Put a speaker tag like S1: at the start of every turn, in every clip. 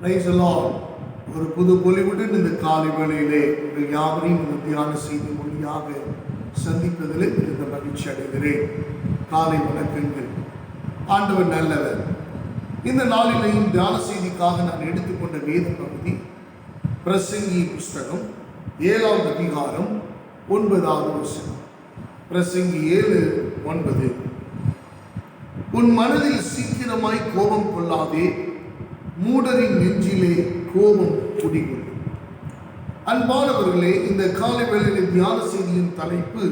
S1: Praise the Lord. ஒரு புது பொலிவுடன் இந்த காலை வேளையிலே உங்கள் யாவரையும் இந்த தியான செய்தி மொழியாக சந்திப்பதில் மிகுந்த மகிழ்ச்சி அடைகிறேன். காலை வணக்கங்கள். ஆண்டவர் நல்லவர். இந்த நாளிலேயும் தியான செய்திக்காக நான் எடுத்துக்கொண்ட வேத பகுதி பிரசங்கி புஸ்தகம் 7வது அதிகாரம் 9வது வசனம். பிரசங்கி 7:9. உன் மனதில் சீக்கிரமாய் கோபம் கொள்ளாதே, மூடரின் நெஞ்சிலே கோபம் குடிகொள்ளும். அன்பானவர்களே, இந்த காலை வேளையில் தியான செய்தியின் தலைப்பு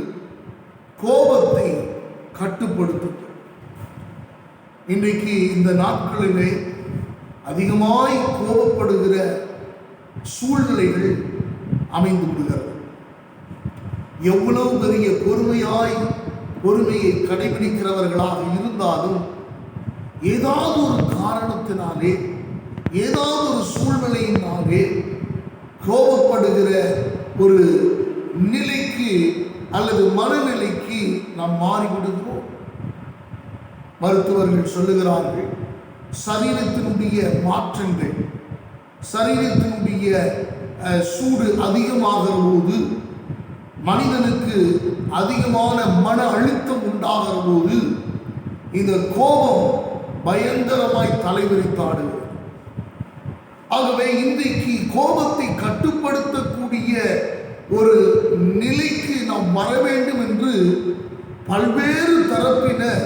S1: கோபத்தை கட்டுப்படுத்தும். இன்றைக்கு இந்த நாட்களிலே அதிகமாய் கோபப்படுகிற சூழ்நிலைகள் அமைந்து விடுகிறது. எவ்வளவு பெரிய பொறுமையை கடைபிடிக்கிறவர்களாக இருந்தாலும் ஏதாவது ஒரு காரணத்தினாலே, ஏதாவது ஒரு சூழ்நிலையினாலே கோபப்படுகிற ஒரு நிலைக்கு அல்லது மனநிலைக்கு நாம் மாறிவிடுகிறோம். மருத்துவர்கள் சொல்லுகிறார்கள், சரீரத்தினுடைய மாற்றங்கள், சரீரத்தினுடைய சூடு அதிகமாகிற போது, மனிதனுக்கு அதிகமான மன அழுத்தம் உண்டாகிற போது இந்த கோபம் பயங்கரமாய் தலைவிரித்தாடுகிறது. ஆகவே இன்றைக்கு கோபத்தை கட்டுப்படுத்தக்கூடிய ஒரு நிலைக்கு நாம் வர வேண்டும் என்று பல்வேறு தரப்பினர்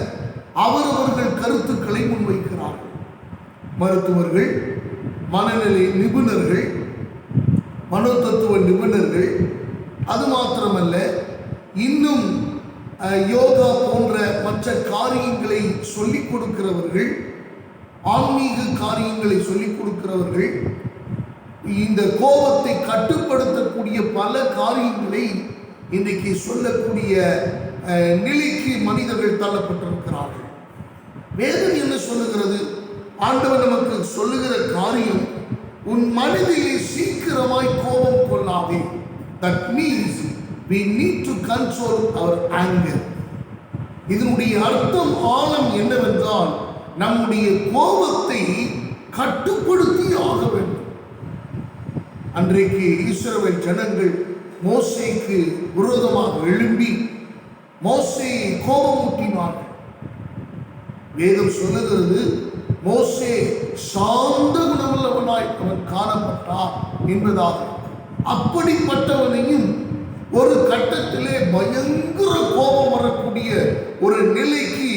S1: அவரவர்கள் கருத்துக்களை முன்வைக்கிறார்கள். மருத்துவர்கள், மனநிலை நிபுணர்கள், மனோதத்துவ நிபுணர்கள், அது மாத்திரமல்ல, இன்னும் யோகா போன்ற மற்ற காரியங்களை சொல்லிக் கொடுக்கிறவர்கள், ஆன்மீக காரியங்களை சொல்லிக் கொடுக்கிறவர்கள் இந்த கோபத்தை கட்டுப்படுத்தக்கூடிய பல காரியங்களை இன்றைக்கு சொல்லக்கூடிய நிலைக்கு மனிதர்கள் தள்ளப்பட்டிருக்கிறார்கள். வேதம் என்ன சொல்லுகிறது? ஆண்டவர் நமக்கு சொல்லுகிற காரியம், உன் மனதிலே சீக்கிரமாய் கோபம் கொள்ளாதே. That means we need to control our anger. இதனுடைய அர்த்தம், ஆழம் என்னவென்றால், நம்முடைய கோபத்தை கட்டுப்படுத்தி ஆக வேண்டும். அன்றைக்கு இஸ்ரவேல் ஜனங்கள் மோசேக்கு விரோதமாக எழும்பி மோசேயை கோபமூட்டினார்கள். வேதம் சொல்லுகிறது, மோசே சாந்த குணமுள்ளவனாய் அவன் காணப்பட்டார் என்பதாக. அப்படிப்பட்டவனையும் ஒரு கட்டத்திலே பயங்கர கோபம் வரக்கூடிய ஒரு நிலைக்கு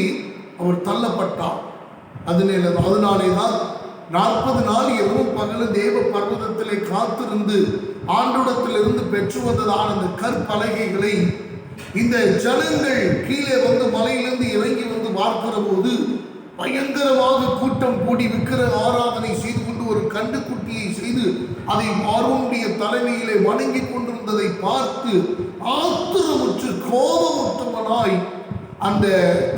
S1: அவர் தள்ளப்பட்டார். அதனாலேதான் 40 நாள் இரவும் பகலும் தேவ பர்வதத்திலே காத்திருந்து ஆண்டோடத்திலிருந்து பெற்று வந்ததான அந்த கற்பலகைகளை இந்த ஜனங்கள் கீழே வந்து மலையிலிருந்து இறங்கி வந்து பார்க்கிற போது பயங்கரமாக கூட்டம் கூடி விக்கிர ஆராதனை செய்து கொண்டு ஒரு கண்டுக்குட்டியை செய்து அதை ஆரோனுடைய தலைமையிலே வணங்கி கொண்டிருந்ததை பார்த்து ஆத்திரமுற்று கோபமுற்றவனாய் அந்த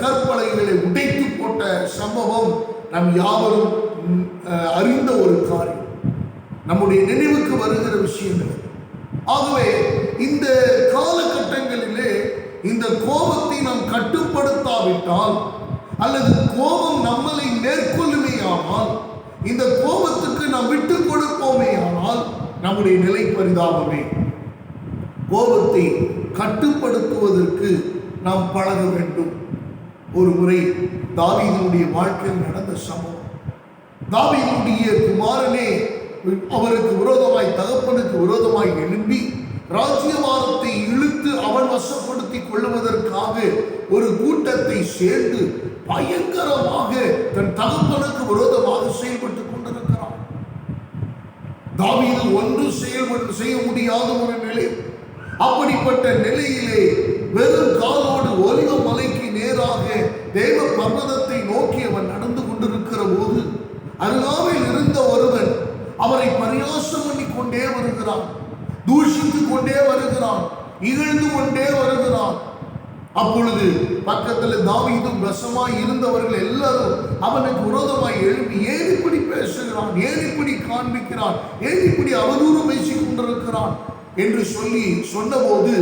S1: கற்பலகைகளை உடைத்து போட்ட சம்பவம் நம் யாவரும் அறிந்த ஒரு காரியம், நம்முடைய நினைவுக்கு வருகிற விஷயங்கள். ஆகவே இந்த காலகட்டங்களிலே இந்த கோபத்தை நாம் கட்டுப்படுத்தாவிட்டால், அல்லது கோபம் நம்மளை மேற்கொள்ளுமே ஆனால், இந்த கோபத்துக்கு நாம் விட்டு கொடுப்போமே ஆனால் நம்முடைய நிலை பரிதாபமே. கோபத்தை கட்டுப்படுத்துவதற்கு நாம் பழக வேண்டும். ஒரு முறை தாவீதுடைய வாழ்க்கையில் நடந்த சம்பவம். தாவீதுடைய குமாரனே அவருக்கு விரோதமாய், தகப்பனுக்கு விரோதமாய் எழும்பி ராஜ்யபாரத்தை இழுத்து அவன் வசப்படுத்தி கொள்ளுவதற்காக ஒரு கூட்டத்தை சேர்ந்து பயங்கரமாக தன் தகப்பனுக்கு விரோதமாக செயல்பட்டுக் கொண்டிருக்கிறான். தாவீது ஒன்றும் செய்ய முடியாத ஒரு நிலை. அப்படிப்பட்ட நிலையிலே வெறும் காலோடு ஒலிவ மலைக்கு நேராக தேவ பர்வதத்தை நோக்கி அவன் நடந்து கொண்டிருக்கிற போது அருகாமையில் இருந்த ஒருவன் அவரை பரியாசம் பண்ணி கொண்டே வருகிறான், தூஷித்து கொண்டே வருகிறான், இகழ்ந்து கொண்டே வருகிறான். அப்பொழுது பக்கத்தில் தாவீதும் வசமாய் இருந்தவர்கள் எல்லாரும் அவனுக்கு விரோதமாய் எழுப்பி, ஏன் இப்படி பேசுகிறான், ஏன் இப்படி காண்பிக்கிறான், ஏன் இப்படி அவதூறு பேசிக் கொண்டிருக்கிறான் என்று சொன்னபோது,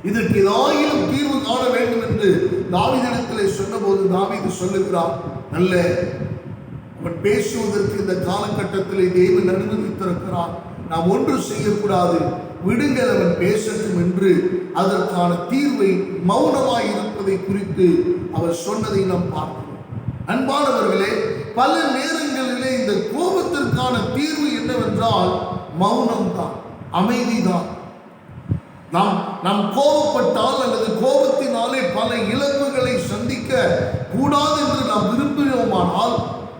S1: இதற்கு ஏதாயிலும் தீர்வு காண வேண்டும் என்று தாவீதிடத்திலே சொன்னபோது தாவீது சொல்லுகிறார், நல்ல அவன் பேசுவதற்கு இந்த காலகட்டத்தில் தேவன் அனுமதித்திருக்கிறார். நாம் ஒன்று செய்யக்கூடாது, விடுங்கள் அவன் பேசட்டும் என்று அதற்கான தீர்வை மௌனமாய் இருப்பதை குறித்து அவர் சொன்னதை நாம் பார்க்கிறோம். அன்பானவர்களே, பல நேரங்களிலே இந்த கோபத்திற்கான தீர்வு என்னவென்றால் மௌனம்தான், அமைதிதான். நாம் கோபப்பட்டால் அல்லது கோபத்தினாலே பல இழப்புகளை சந்திக்க கூடாது என்று நாம் விரும்பினோமானால்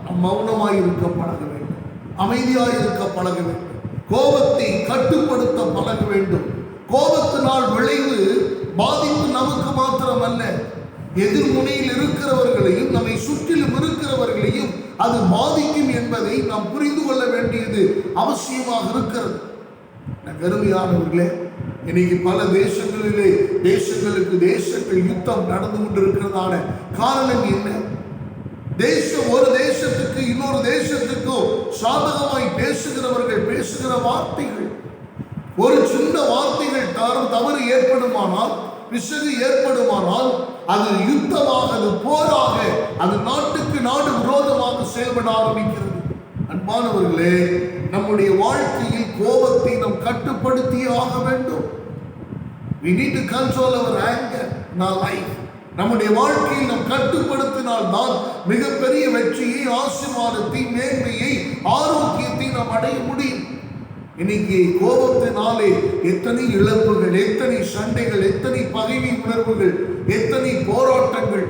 S1: நாம் மௌனமாய் இருக்க பழக வேண்டும், அமைதியாய் இருக்க பழக வேண்டும், கோபத்தை கட்டுப்படுத்த பழக வேண்டும். கோபத்தினால் விளைவு பாதிப்பு நமக்கு மாத்திரமல்ல, எதிர்முனையில் இருக்கிறவர்களையும் நம்மை சுற்றிலும் இருக்கிறவர்களையும் அது பாதிக்கும் என்பதை நாம் புரிந்து கொள்ள வேண்டியது அவசியமாக இருக்கிறது. கருமையானவர்களே, இன்னைக்கு பல தேசங்களுக்கு யுத்தம் நடந்து கொண்டிருக்கிறதான காரணம் என்ன? ஒரு தேசத்துக்கு இன்னொரு தேசத்துக்கும் சாதகமாய் பேசுகிறவர்கள் பேசுகிற வார்த்தைகள், ஒரு சின்ன வார்த்தைகள் தவறு ஏற்படுமானால், பிசகு ஏற்படுமானால் அது யுத்தமாக, அது போராக, அது நாட்டுக்கு நாடு விரோதமாக செயல்பட ஆரம்பிக்கிறது. அன்பானவர்களே, நம்முடைய வாழ்க்கையில் கோபத்தை நாம் கட்டுப்படுத்தியே ஆக வேண்டும். We need to control our anger in our life. நம்முடைய வாழ்க்கையில் நாம் கட்டுப்படுத்தினால் தான் மிகப்பெரிய வெற்றியை, ஆசீர்வாதத்தை, மேன்மையை, ஆரோக்கியத்தை நாம் அடைய முடியும். இன்னைக்கு கோபத்தினாலே எத்தனை இழப்புகள், எத்தனை சண்டைகள், எத்தனை பகைமை உணர்வுகள், எத்தனை போராட்டங்கள்,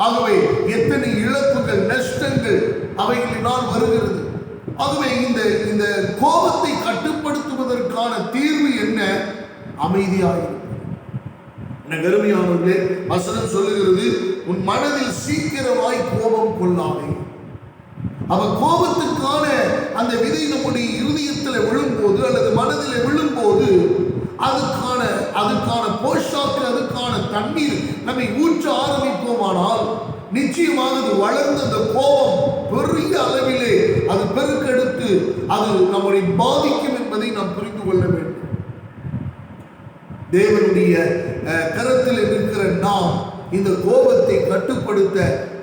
S1: ஆகவே எத்தனை இழப்புகள், நஷ்டங்கள் அவைகளினால் வருகிறது. ஆகவே இந்த கோபத்தை கட்டுப்படுத்துவதற்கான தீர்வு என்ன? அமைதியாயிருக்கும். கருமையானவர்களே, வசனம் சொல்லுகிறது, உன் மனதில் சீக்கிரமாய் கோபம் கொள்ளாதே. அவ கோபத்துக்கான அந்த விதை நம்முடைய இருதயத்தில் விழும்போது அல்லது மனதில் விழும்போது அதுக்கான போஷாக்கு, அதுக்கான தண்ணீர் நம்மை ஊற்ற ஆரம்பிப்போமானால் நிச்சயமாக அது வளர்ந்த அந்த கோபம் பெரிய அளவிலே அது பெருக்கெடுத்து அது நம்மை பாதிக்கும் என்பதை நாம் புரிந்து கொள்ள வேண்டும். தேவனுடைய கரத்தில் இருக்கிற நாம் இந்த கோபத்தை கட்டுப்படுத்த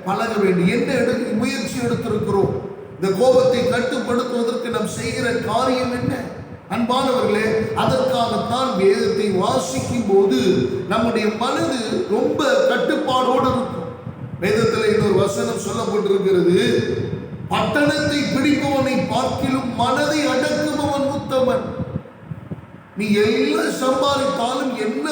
S1: பழக வேண்டும். என்ன முயற்சி எடுத்திருக்கிறோம்? இந்த கோபத்தை கட்டுப்படுத்துவதற்கு நாம் செய்கிற காரியம் என்ன? அன்பானவர்களே, அதற்காகத்தான் வேதத்தை வாசிக்கும் போது நம்முடைய மனது ரொம்ப கட்டுப்பாடோடு இருக்கும். வேதத்தில் இன்னொரு வசனம் சொல்லப்பட்டிருக்கிறது, பட்டணத்தை பிடிப்பவனை பார்க்கிலும் மனதை அடக்குபவன் உத்தமன். நீ எல்லாம் சம்பாதித்தாலும் என்ன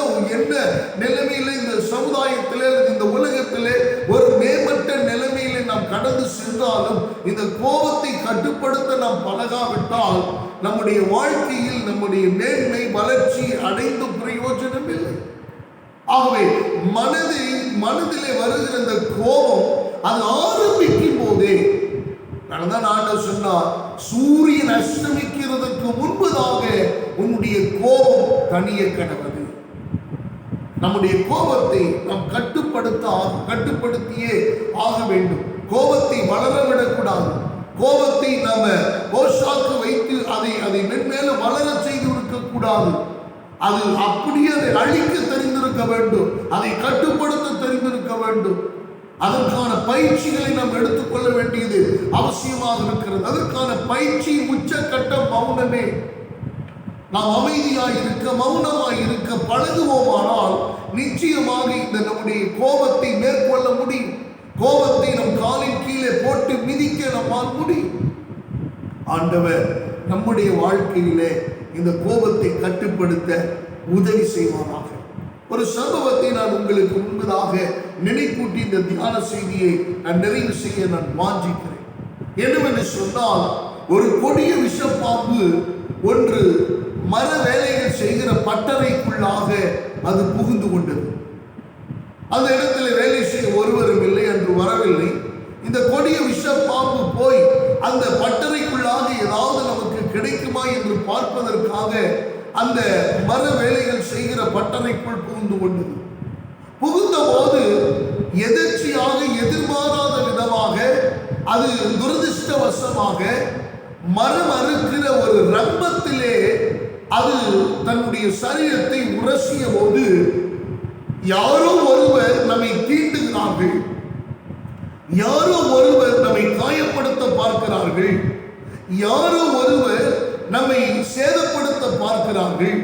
S1: நிலைமையில இந்த சமுதாயத்திலே, இந்த உலகத்திலே ஒரு மேம்பட்ட நிலைமையில நாம் கடந்து சென்றாலும் இந்த கோபத்தை கட்டுப்படுத்த நாம் பழகாவிட்டால் நம்முடைய வாழ்க்கையில் நம்முடைய மேன்மை, வளர்ச்சி அடைந்து பிரயோஜனம் இல்லை. ஆகவே மனதிலே வருகிற இந்த கோபம் அது ஆரம்பிக்கும் போதே, தான் ஆண்டவர் சொன்னார், சூரியன் அஸ்தமிக்கிறதுக்கு முன்பதாக உன்னுடைய கோபம் தனிய கடவுது. நம்முடைய கோபத்தை நாம் கட்டுப்படுத்தியே ஆக வேண்டும். கோபத்தை வளரவிடக்கூடாது. கோபத்தை நாம போஷாக்கு வைத்து அதை மென்மேலும் வளர செய்து இருக்கக்கூடாது. அது அப்படியே அதை அழிக்க தெரிந்திருக்க வேண்டும், அதை கட்டுப்படுத்த தெரிந்திருக்க வேண்டும். அதற்கான பயிற்சிகளை நாம் எடுத்துக்கொள்ள வேண்டியது அவசியமாக இருக்கிறது. அதற்கான பயிற்சி உச்சக்கட்டம் மௌனமே. நாம் அமைதியாயிருக்க, மௌனமாயிருக்க பழகுவோமானால் நிச்சயமாக இந்த நம்முடைய கோபத்தை மேற்கொள்ள முடியும். கோபத்தை நம் காலின் கீழே போட்டு மிதிக்க நம்மால் முடியும். ஆண்டவர் நம்முடைய வாழ்க்கையிலே இந்த கோபத்தை கட்டுப்படுத்த உதவி செய்வாராக. ஒரு சம்பவத்தை நான் உங்களுக்கு முன்பதாக நினைப்பூட்டி இந்த தியான செய்தியை நான் நிறைவு செய்ய நான் வாஞ்சிக்கிறேன். என்னவென்று சொன்னால், ஒரு கொடிய விஷப்பாம்பு ஒன்று மர வேலைகள் செய்கிற பட்டறைக்குள்ளாக அது புகுந்து கொண்டது. அந்த இடத்துல வேலை செய்ய ஒருவரும் இல்லை, என்று வரவில்லை. இந்த கொடிய விஷப்பாம்பு போய் அந்த பட்டறைக்குள்ளாக ஏதாவது நமக்கு கிடைக்குமா என்று பார்ப்பதற்காக அந்த மர வேலைகள் செய்கிற பட்டறைக்குள் புகுந்து கொண்டது. புகுந்த போது எதிர்ச்சியாக, எதிர்பாராத விதமாக, அது துரதிருஷ்டவசமாக மரம் அறுக்கிற ஒரு ரம்பத்திலே அது தன்னுடைய சரீரத்தை உரசிய போது யாரோ ஒருவர் நம்மை தீண்டுகிறார்கள். யாரோ ஒருவர் நம்மை காயப்படுத்த பார்க்கிறார்கள், யாரோ ஒருவர் நம்மை சேதப்படுத்த பார்க்கிறார்கள்,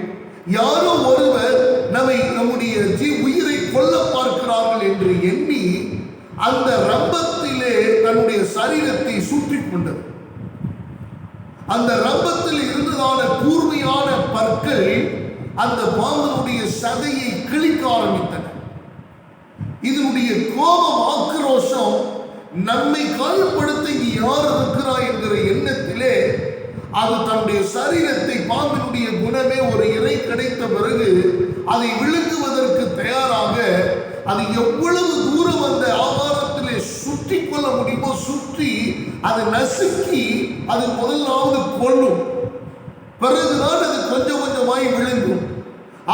S1: யாரோ ஒருவர் நம்முடைய உயிரை கொல்ல பார்க்கிறார்கள் என்று எண்ணி அந்த ரம்பத்திலே தன்னுடைய சரீரத்தை சுற்றி கொண்டது. அந்த ரம்பத்தில் இருந்ததான கூர்மையான பற்கள் அந்த பாம்பனுடைய சதையை கிழிக்க ஆரம்பித்தன. இதனுடைய கோபம், ஆக்ரோஷம், நம்மை காயப்படுத்த இங்கு யார் இருக்கிறாய் என்கிற எண்ணத்திலே அது தன்னுடைய சரீரத்தை, பாம்பினுடைய குணமே ஒரு இறை கிடைத்த பிறகு அதை விழுங்குவதற்கு தயாராக அது எவ்வளவு தூரம் அந்த ஆகாரத்திலே சுற்றி கொள்ள முடியுமோ சுற்றி அதை நசுக்கி அது முதலாவது கொள்ளும், பிறகுதான் அது கொஞ்சம் கொஞ்சமாய் விழுங்கும்.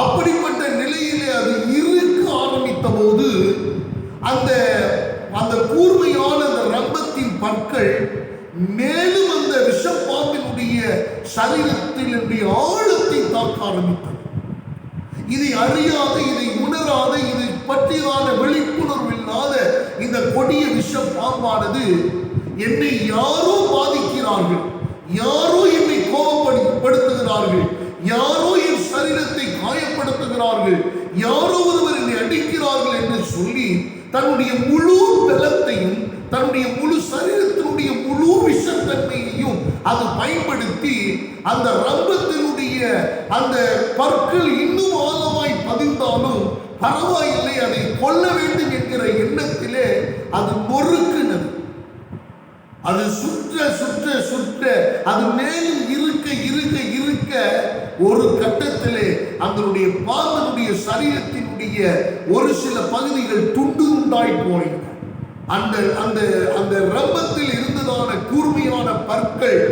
S1: அப்படிப்பட்ட நிலையிலே அது இருக்க ஆரம்பித்த போது அந்த கூர்மையான அந்த ரம்பத்தின் பற்கள் மேலும் அந்த விஷப்பாம்பினுடைய சரீரத்தினுடைய ஆழத்தை தாக்க ஆரம்பித்தது. இதை அறியாத, இதை உணராத, இதை பற்றியான விழிப்புணர்வு இல்லாத இந்த கொடிய விஷப்பாம்பானது என்னை யாரோ பாதிக்கிறார்கள், யாரோ என்னை கோபப்படுத்துகிறார்கள், யாரோ என் சரீரத்தை காயப்படுத்துகிறார்கள், யாரோ ஒருவர் என்னை அடிக்கிறார்கள் என்று சொல்லி தன்னுடைய முழு பலத்தையும், தன்னுடைய முழு சரீரத்தினுடைய முழு விஷத்தன்மையையும் அது பயன்படுத்தி அந்த ரம்பத்தினுடைய அந்த பற்கள் இன்னும் ஆழமாய் பதிந்தாலும் பரவாயில்லை, அதை கொல்ல வேண்டும் என்கிற எண்ணத்திலே அது நொறுக்குனது. அது சுற்ற சுற்ற சுற்ற அது மேலும் இருக்க இருக்க இருக்க ஒரு கட்டத்திலே அதனுடைய பாம்பனுடைய சரீரத்தினுடைய ஒரு சில பகுதிகள் துண்டு துண்டாய் போயின. அந்த அந்த அந்த ரம்பத்தில் இருந்ததான கூர்மையான பற்கள்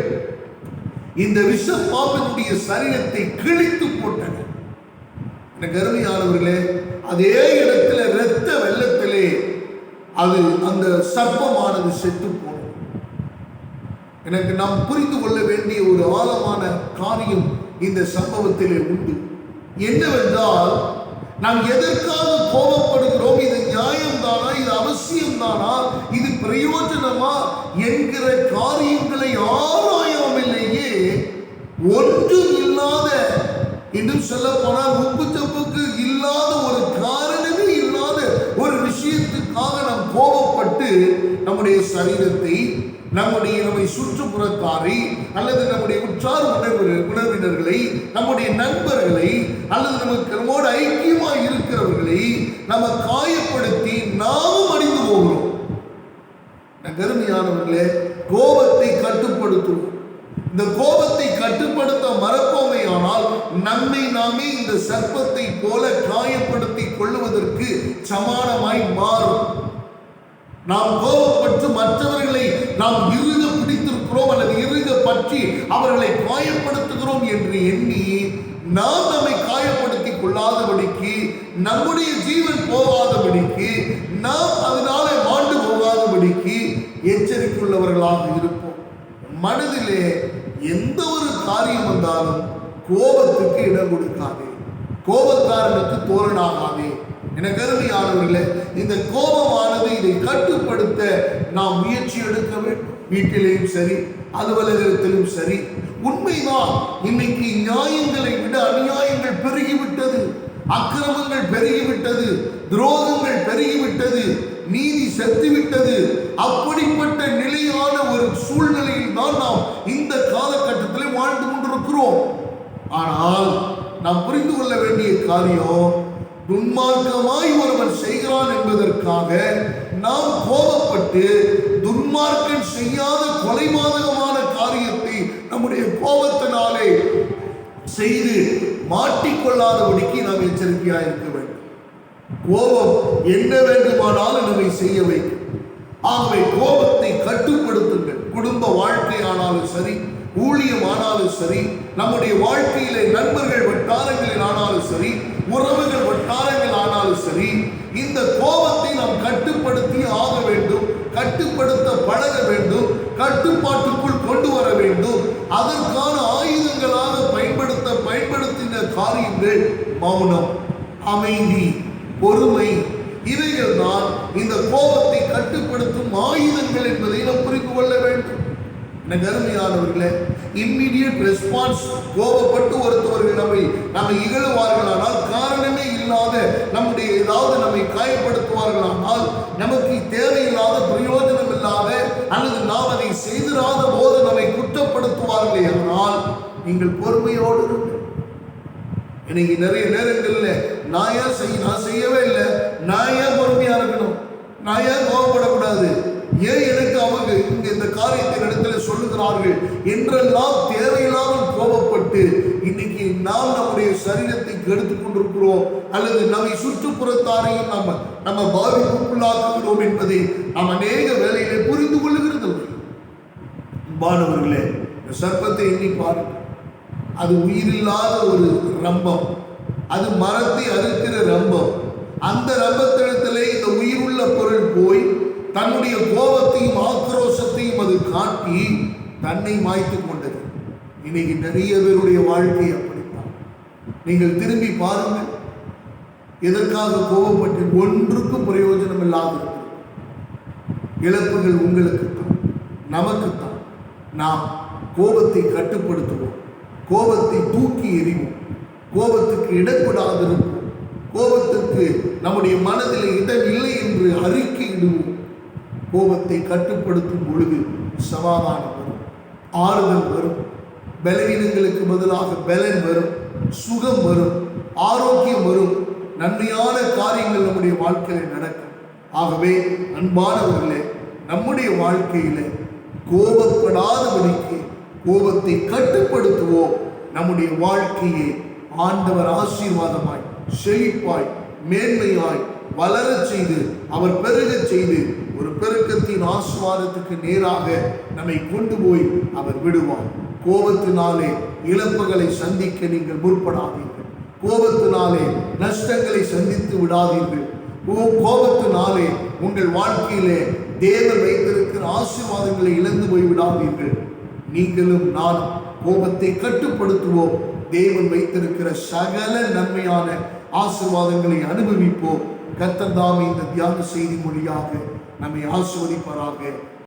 S1: இந்த விஷ பாம்பனுடைய சரீரத்தை கிழித்து போட்டன. எனக்கு அருமையானவர்களே, அதே இடத்துல இரத்த வெள்ளத்திலே அது அந்த சர்ப்பமானது செத்து போனது. எனக்கு நாம் புரிந்து கொள்ள வேண்டிய ஒரு ஆழமான காரியம் இந்த சம்பவத்திலே உண்டு. என்னவென்றால், நாம் எதற்காக கோபப்படுகிறோம், இது நியாயம்தானா, இது அவசியம்தானா, இது பிரயோஜனமா என்கிற காரியங்களை ஆராயாமலேயே ஒன்றும் இல்லாத, இன்னும் சொல்ல போனால் உப்பு சப்புக்கு இல்லாத, ஒரு காரணமே இல்லாத ஒரு விஷயத்துக்காக நாம் கோபப்பட்டு நம்முடைய சரீரத்தை, நம்மை சுற்றுப்புறத்தாரை அல்லது நம்முடைய உற்றார் உறவினர்களை, நம்முடைய நண்பர்களை அல்லது நம்மோடு ஐக்கியமாக இருக்கிறவர்களை நம்ம காயப்படுத்தி நாமும் அடிந்து போகிறோம். கருமையானவர்களே, கோபத்தை கட்டுப்படுத்துவோம். இந்த கோபத்தை கட்டுப்படுத்த மறப்போமே ஆனால் நம்மை நாமே இந்த சர்ப்பத்தை போல காயப்படுத்தி கொள்ளுவதற்கு சமானமாய் மாறும். நாம் கோபப்பட்டு மற்றவர்களை நாம் இறுக பிடித்திருக்கிறோம் அல்லது இறுக பற்றி அவர்களை காயப்படுத்துகிறோம் என்று எண்ணி நாம் நம்மை காயப்படுத்திக் கொள்ளாதபடிக்கு, நம்முடைய ஜீவன் போகாதபடிக்கு, நாம் அதனால மாண்டு போகாதபடிக்கு எச்சரிக்கையுள்ளவர்களாக இருப்போம். மனதிலே எந்த ஒரு காரியம் வந்தாலும் கோபத்துக்கு இடம் கொடுக்காதே, கோபக்காரனுக்கு தோழனாகாதே. எனக்கு அருமையானவர்களே, இந்த கோபமானது இதை கட்டுப்படுத்த நாம் முயற்சி எடுக்க வேண்டும். வீட்டிலேயும் சரி, அலுவலகத்திலும் சரி. உண்மைதான், இன்னைக்கு நியாயங்களை விட அநியாயங்கள் பெருகிவிட்டது, அக்கிரமங்கள் பெருகிவிட்டது, துரோகங்கள் பெருகிவிட்டது, நீதி செத்துவிட்டது. அப்படிப்பட்ட நிலையான ஒரு சூழ்நிலையில் தான் நாம் இந்த காலகட்டத்தில் வாழ்ந்து கொண்டிருக்கிறோம். ஆனால் நாம் புரிந்து கொள்ள வேண்டிய காரியம், துன்மார்க்கமாய் ஒருவன் செய்கிறான் என்பதற்காக நாம் கோபப்பட்டு துன்மார்க்கன் செய்யாத கொலைபாதகமான காரியத்தை நம்முடைய கோபத்தினாலே செய்து மாட்டிக்கொள்ளாதபடிக்கு நாம் எச்சரிக்கையாக இருக்க வேண்டும். கோபம் என்ன வேண்டுமானாலும் நம்மை செய்ய வைக்கும். ஆகவே கோபத்தை கட்டுப்படுத்துங்கள். குடும்ப வாழ்க்கை ஆனாலும் சரி, ஊழியம் ஆனாலும் சரி, நம்முடைய வாழ்க்கையிலே நண்பர்கள் வட்டாரங்களில் ஆனாலும் சரி, உறவுகள் வட்டாரங்கள் ஆனாலும் சரி, இந்த கோபத்தை நாம் கட்டுப்படுத்தி ஆக வேண்டும். கட்டுப்படுத்த பழக வேண்டும், கட்டுப்பாட்டுக்குள் கொண்டு வர வேண்டும். அதற்கான ஆயுதங்களாக பயன்படுத்தின காரியங்கள் மௌனம், அமைதி, பொறுமை, இவைகள் தான் இந்த கோபத்தை கட்டுப்படுத்தும் வெறும் ஆயுதங்கள் என்பதை நாம் புரிந்து கொள்ள வேண்டும். எனக்கு அருமையானவர்களே, இம்மிடியட் ரெஸ்பான்ஸ், கோபப்பட்டு ஒருத்தவர்கள் நம்மை இகழுவார்களானால், காரணமே இல்லாத நம்முடைய ஏதாவது நம்மை காயப்படுத்துவார்களானால், நமக்கு தேவையில்லாத பிரயோஜனம் இல்லாத அல்லது நாம் அதை செய்திராத போது நம்மை குற்றப்படுத்துவார்களே ஆனால் நீங்கள் பொறுமையோடு இருங்கள். இன்னைக்கு நிறைய நேரங்களில் நான் செய்யவே இல்லை, நான் ஏன் பொறுமையா இருக்கணும், நான் ஏன் கோபப்படக்கூடாது, ஏன் எனக்கு அவங்க இங்க இந்த காரியத்தின் இடத்துல சொல்லுகிறார்கள் என்றெல்லாம் தேவையில்லாமல் கோபப்பட்டு இன்னைக்கு நாம் நம்முடைய சரீரத்தை கெடுத்துக் கொண்டிருக்கிறோம் அல்லது நம்மை சுற்றுப்புறத்தாரையும் நம்ம பாதிப்புக்குள்ளாக்குகிறோம் என்பதை நாம் அநேக வேளையிலே புரிந்து கொள்ளுகிறது. மாணவர்களே, இந்த சர்ப்பத்தை எண்ணி பாருங்கள். அது உயிரில்லாத ஒரு ரம்பம், அது மரத்தை அறுக்கிற ரம்பம். அந்த ரம்பத்திடத்திலே இந்த உயிருள்ள பொருள் போய் தன்னுடைய கோபத்தையும் ஆக்ரோஷத்தையும் அது காட்டி தன்னை மாய்த்து கொண்டது. இன்னைக்கு நிறைய பேருடைய வாழ்க்கை அப்படித்தான். நீங்கள் திரும்பி பாருங்கள், எதற்காக கோபப்பட்டு ஒன்றுக்கும் பிரயோஜனம் இல்லாத இழப்புகள் உங்களுக்குத்தான், நமக்குத்தான். நாம் கோபத்தை கட்டுப்படுத்துவோம், கோபத்தை தூக்கி எறிவோம், கோபத்துக்கு இடப்படாதிருப்போம், கோபத்துக்கு நம்முடைய மனதில் இடம் இல்லை என்று அறிக்கையிடுவோம். கோபத்தை கட்டுப்படுத்தும் பொழுது சமாதானம் வரும், ஆறுதல் வரும், பலவீனங்களுக்கு பதிலாக பலன் வரும், சுகம் வரும், ஆரோக்கியம் வரும், நன்மையான காரியங்கள் நம்முடைய வாழ்க்கையில் நடக்கும். ஆகவே அன்பானவர்களே, நம்முடைய வாழ்க்கையில கோபப்படாதபடிக்கு கோபத்தை கட்டுப்படுத்துவோம். நம்முடைய வாழ்க்கையை ஆண்டவர் ஆசீர்வாதமாய், செழிப்பாய், மேன்மையாய் வளரச் செய்து, அவர் பெருகச் செய்து, ஒரு பெருக்கத்தின் ஆசீர்வாதத்துக்கு நேராக நம்மை கொண்டு போய் அவர் விடுவார். கோபத்தினாலே இழப்புகளை சந்திக்க நீங்கள் முற்படாதீர்கள். கோபத்தினாலே நஷ்டங்களை சந்தித்து விடாதீர்கள். கோபத்தினாலே உங்கள் வாழ்க்கையிலே தேவன் வைத்திருக்கிற ஆசீர்வாதங்களை இழந்து போய் விடாதீர்கள். நீங்களும் நானும் கோபத்தை கட்டுப்படுத்துவோம். தேவன் வைத்திருக்கிற சகல நன்மையான ஆசீர்வாதங்களை அனுபவிப்போம். கர்த்தர் தாமே இந்த தியான செய்தி மொழியாக நம்மை ஆசீர்வதிப்பாராக.